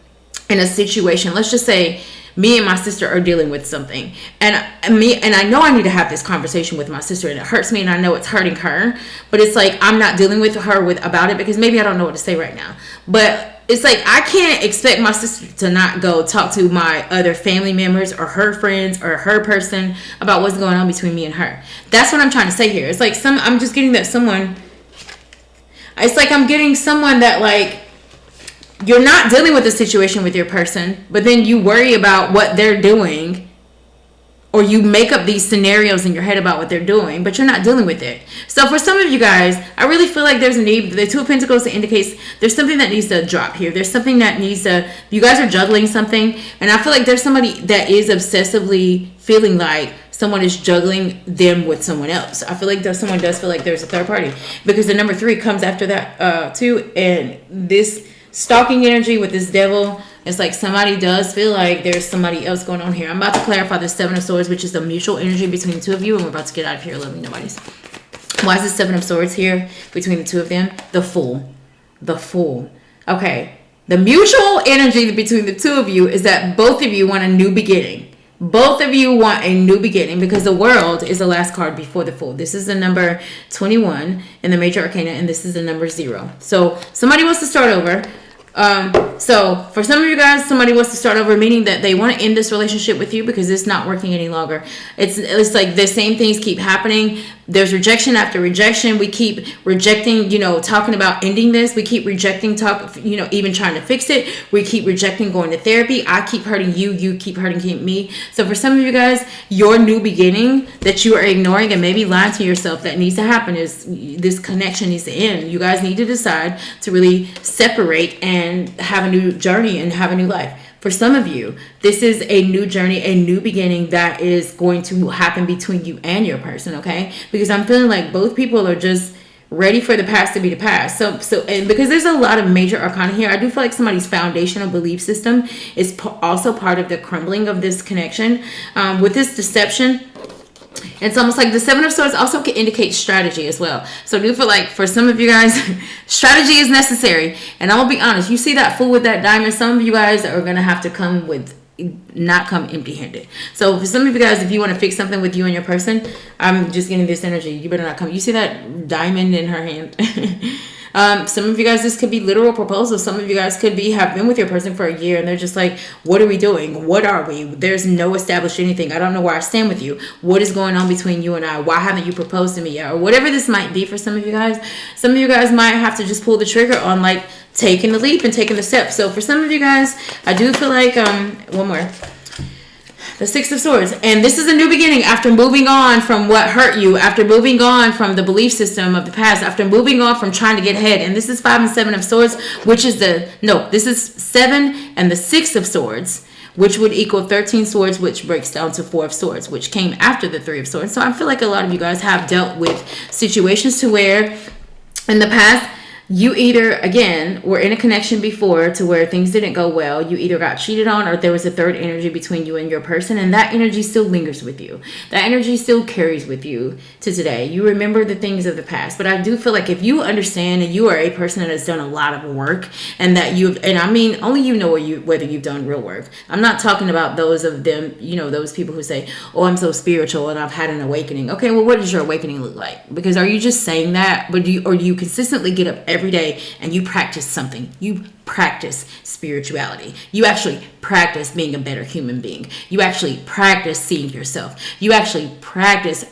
in a situation. Let's just say me and my sister are dealing with something, and I know I need to have this conversation with my sister, and it hurts me, and I know it's hurting her, but it's like I'm not dealing with her about it because maybe I don't know what to say right now. But it's like I can't expect my sister to not go talk to my other family members or her friends or her person about what's going on between me and her. That's what I'm trying to say here. It's like I'm just getting that someone. It's like I'm getting someone that like you're not dealing with the situation with your person, but then you worry about what they're doing, or you make up these scenarios in your head about what they're doing, but you're not dealing with it. So for some of you guys, I really feel like there's a need. The Two of Pentacles indicates there's something that needs to drop here. There's something that needs to, you guys are juggling something, and I feel like there's somebody that is obsessively feeling like someone is juggling them with someone else. I feel like someone does feel like there's a third party, because the number 3 comes after that too, and this stalking energy with this devil, it's like somebody does feel like there's somebody else going on here. I'm about to clarify the 7 of Swords, which is the mutual energy between the two of you, and we're about to get out of here, lovely nobodies. Why is the 7 of Swords here between the two of them? The Fool. The Fool. Okay. The mutual energy between the two of you is that both of you want a new beginning. Both of you want a new beginning, because the World is the last card before the Fool. This is the number 21 in the Major Arcana, and this is the number 0. So somebody wants to start over. So for some of you guys, somebody wants to start over, meaning that they want to end this relationship with you because it's not working any longer. It's like the same things keep happening. There's rejection after rejection. We keep rejecting, talking about ending this. We keep rejecting even trying to fix it. We keep rejecting going to therapy. I keep hurting you. You keep hurting me. So for some of you guys, your new beginning that you are ignoring and maybe lying to yourself that needs to happen is this connection needs to end. You guys need to decide to really separate and have a new journey and have a new life. For some of you, this is a new journey, a new beginning that is going to happen between you and your person, okay? Because I'm feeling like both people are just ready for the past to be the past. So and because there's a lot of major arcana here, I do feel like somebody's foundational belief system is also part of the crumbling of this connection. With this deception, It's almost like the Seven of Swords also can indicate strategy as well. So I do feel like for some of you guys, strategy is necessary. And I'm going to be honest, you see that Fool with that diamond, some of you guys are going to have to not come empty-handed. So for some of you guys, if you want to fix something with you and your person, I'm just getting this energy. You better not come. You see that diamond in her hand? Some of you guys, this could be literal proposals. Some of you guys have been with your person for a year and they're just like, what are we doing? What are we? There's no established anything. I don't know where I stand with you. What is going on between you and I? Why haven't you proposed to me yet? Or whatever this might be for some of you guys. Some of you guys might have to just pull the trigger on like taking the leap and taking the step. So for some of you guys, I do feel like, one more. The Six of Swords. And this is a new beginning after moving on from what hurt you, after moving on from the belief system of the past, after moving on from trying to get ahead. And this is 5 and 7 of Swords, which is this is 7 and the 6 of Swords, which would equal 13 swords, which breaks down to 4 of swords, which came after the 3 of swords. So I feel like a lot of you guys have dealt with situations to where in the past, you either, again, were in a connection before to where things didn't go well. You either got cheated on or there was a third energy between you and your person. And that energy still lingers with you. That energy still carries with you to today. You remember the things of the past. But I do feel like if you understand and you are a person that has done a lot of work and that and I mean, only you know whether you've done real work. I'm not talking about those of them, those people who say, oh, I'm so spiritual and I've had an awakening. Okay, well, what does your awakening look like? Because are you just saying that? But do you consistently get up every day and you practice something? You practice spirituality. You actually practice being a better human being. You actually practice seeing yourself. You actually practice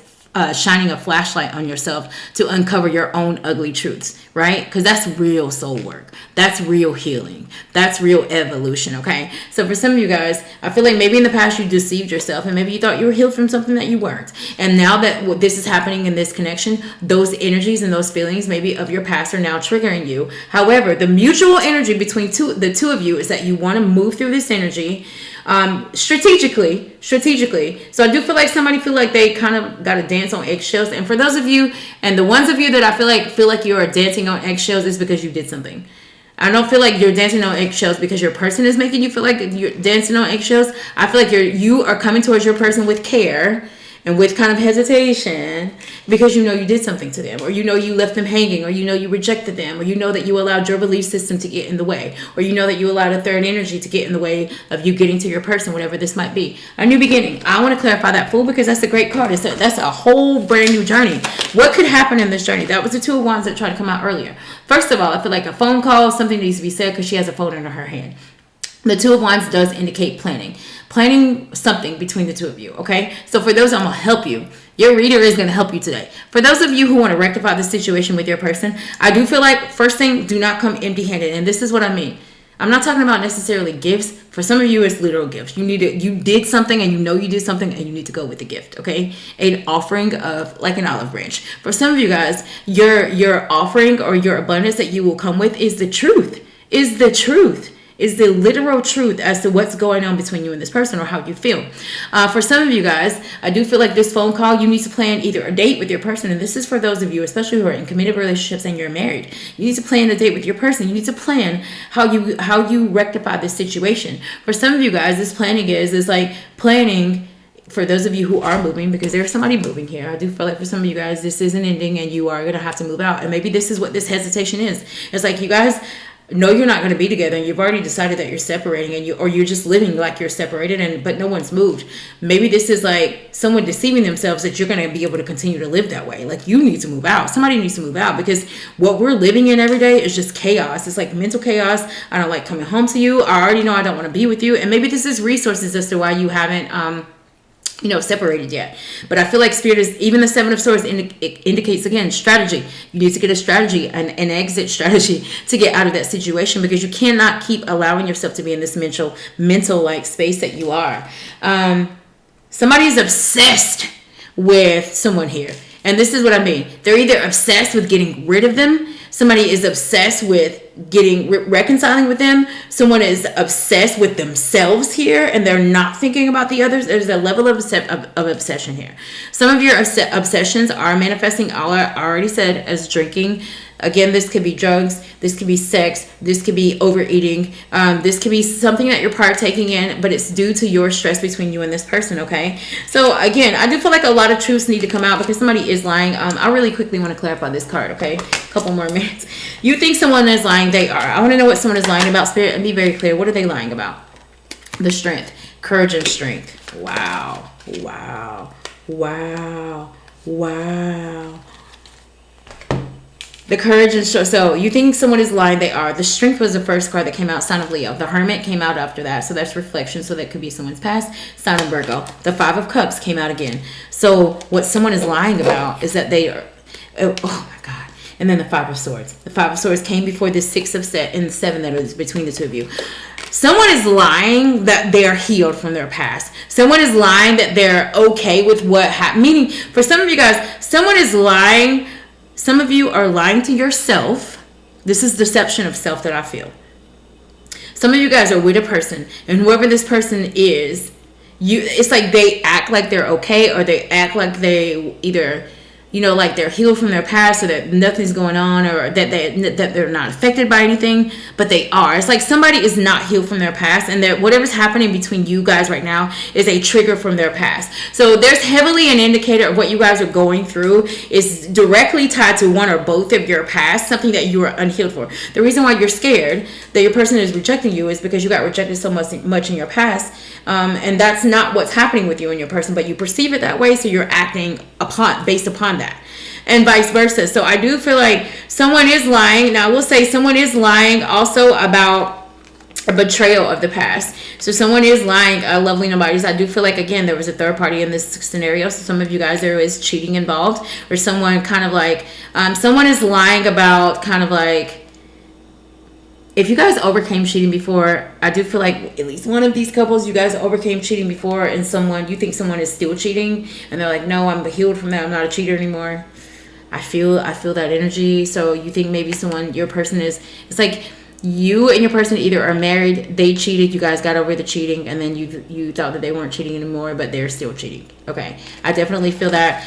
shining a flashlight on yourself to uncover your own ugly truths, right? Because that's real soul work. That's real healing. That's real evolution, okay? So for some of you guys, I feel like maybe in the past you deceived yourself and maybe you thought you were healed from something that you weren't. And now that this is happening in this connection, those energies and those feelings maybe of your past are now triggering you. However, the mutual energy between the two of you is that you want to move through this energy strategically. So I do feel like somebody feel like they kind of got to dance on eggshells. And for those of you, and the ones of you that I feel like you are dancing on eggshells is because you did something. I don't feel like you're dancing on eggshells because your person is making you feel like you're dancing on eggshells. I feel like you are coming towards your person with care and with kind of hesitation because you did something to them, or you left them hanging, or you rejected them, or that you allowed your belief system to get in the way, or that you allowed a third energy to get in the way of you getting to your person, whatever this might be. A new beginning. I want to clarify that, Fool, because that's a great card. That's a whole brand new journey. What could happen in this journey? That was the Two of Wands that tried to come out earlier. First of all, I feel like a phone call, something needs to be said because she has a phone in her hand. The Two of Wands does indicate planning something between the two of you, okay? So for those, I'm going to help you. Your reader is going to help you today. For those of you who want to rectify the situation with your person, I do feel like, first thing, do not come empty-handed. And this is what I mean. I'm not talking about necessarily gifts. For some of you, it's literal gifts. You did something and you did something and you need to go with the gift, okay? An offering of like an olive branch. For some of you guys, your offering or your abundance that you will come with is the truth. Is the literal truth as to what's going on between you and this person or how you feel. For some of you guys, I do feel like this phone call, you need to plan either a date with your person, and this is for those of you, especially who are in committed relationships and you're married. You need to plan a date with your person. You need to plan how you rectify this situation. For some of you guys, this planning is like planning. For those of you who are moving, because there's somebody moving here, I do feel like for some of you guys, this is an ending and you are going to have to move out. And maybe this is what this hesitation is. It's like you guys know you're not going to be together and you've already decided that you're separating and you're just living like you're separated but no one's moved. Maybe this is like someone deceiving themselves that you're going to be able to continue to live that way. Like you need to move out. Somebody needs to move out because what we're living in every day is just chaos. It's like mental chaos. I don't like coming home to you. I already know I don't want to be with you. And maybe this is resources as to why you haven't separated yet. But I feel like Spirit is, even the Seven of Swords indicates, again, strategy. You need to get a strategy, an exit strategy to get out of that situation, because you cannot keep allowing yourself to be in this mental like space that you are. Somebody's obsessed with someone here. And this is what I mean. They're either obsessed with getting rid of them, Somebody is obsessed with reconciling with them. Someone is obsessed with themselves here, and they're not thinking about the others. There's a level of obsession here. Some of your obsessions are manifesting, I already said, as drinking. Again, this could be drugs, this could be sex, this could be overeating, this could be something that you're partaking in, but it's due to your stress between you and this person, okay? So again, I do feel like a lot of truths need to come out because somebody is lying. I really quickly want to clarify this card, okay? A couple more minutes. You think someone is lying, they are. I want to know what someone is lying about, Spirit, and be very clear. What are they lying about? The strength, courage and strength. Wow, wow, wow, wow. The courage and strength. So you think someone is lying, they are. The strength was the first card that came out, sign of Leo. The Hermit came out after that. So that's reflection. So that could be someone's past, sign of Virgo. The Five of Cups came out again. So what someone is lying about is that they are, oh my God. And then the Five of Swords. The Five of Swords came before the Six of Set and the Seven that is between the two of you. Someone is lying that they are healed from their past. Someone is lying that they're okay with what happened. Meaning, for some of you guys, someone is lying. Some of you are lying to yourself. This is deception of self that I feel. Some of you guys are with a person, and whoever this person is, it's like they act like they're okay, or they act like they either, like they're healed from their past, or that nothing's going on, or that they're not affected by anything, but they are. It's like somebody is not healed from their past, and that whatever's happening between you guys right now is a trigger from their past. So there's heavily an indicator of what you guys are going through is directly tied to one or both of your past, something that you are unhealed for. The reason why you're scared that your person is rejecting you is because you got rejected so much in your past, and that's not what's happening with you and your person, but you perceive it that way, so you're acting based upon that, and vice versa. So I do feel like someone is lying. Now I will say someone is lying also about a betrayal of the past. So someone is lying, lovely nobodies. I do feel like, again, there was a third party in this scenario. So some of you guys, there is cheating involved, or someone kind of like, someone is lying about kind of like, if you guys overcame cheating before, I do feel like at least one of these couples, you guys overcame cheating before, and you think someone is still cheating, and they're like, no, I'm healed from that. I'm not a cheater anymore. I feel that energy. So you think maybe your person is, it's like you and your person either are married, they cheated, you guys got over the cheating, and then you thought that they weren't cheating anymore, but they're still cheating. Okay, I definitely feel that.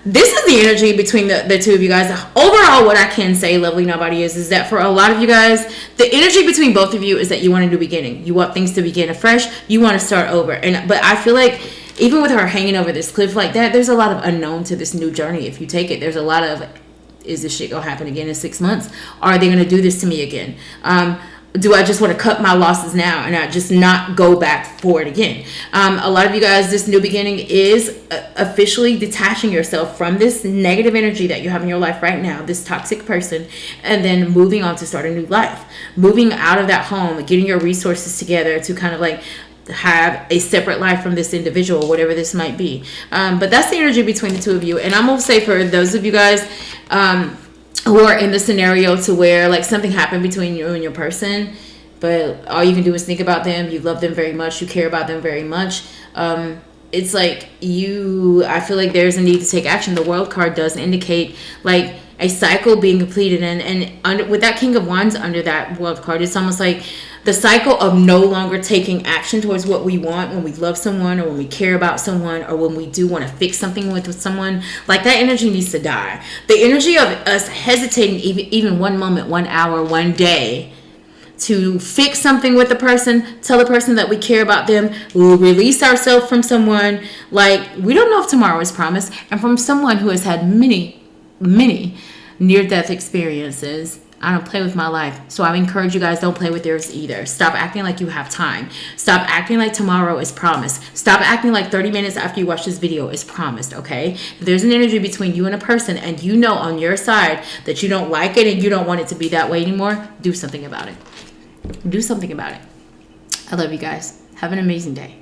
This is the energy between the two of you guys. Overall, what I can say, lovely nobody, is that for a lot of you guys, the energy between both of you is that you want a new beginning. You want things to begin afresh. You want to start over. But I feel like even with her hanging over this cliff like that, there's a lot of unknown to this new journey. If you take it, there's a lot of, is this shit gonna happen again in 6 months? Are they gonna do this to me again? Do I just want to cut my losses now and I just not go back for it again? A lot of you guys, this new beginning is officially detaching yourself from this negative energy that you have in your life right now, this toxic person, and then moving on to start a new life. Moving out of that home, getting your resources together to kind of like have a separate life from this individual, whatever this might be. But that's the energy between the two of you. And I'm going to say for those of you guys who are in the scenario to where like something happened between you and your person, but all you can do is think about them, you love them very much, you care about them very much, it's like I feel like there's a need to take action. The World card does indicate like a cycle being completed, and with that King of Wands under that World card, it's almost like the cycle of no longer taking action towards what we want when we love someone, or when we care about someone, or when we do want to fix something with someone. Like that energy needs to die. The energy of us hesitating even 1 moment, 1 hour, 1 day to fix something with the person, tell the person that we care about them, we'll release ourselves from someone. Like, we don't know if tomorrow is promised, and from someone who has had many near-death experiences. I don't play with my life. So I encourage you guys, don't play with yours either. Stop acting like you have time. Stop acting like tomorrow is promised. Stop acting like 30 minutes after you watch this video is promised, okay? If there's an energy between you and a person, and you know on your side that you don't like it and you don't want it to be that way anymore, do something about it. Do something about it. I love you guys. Have an amazing day.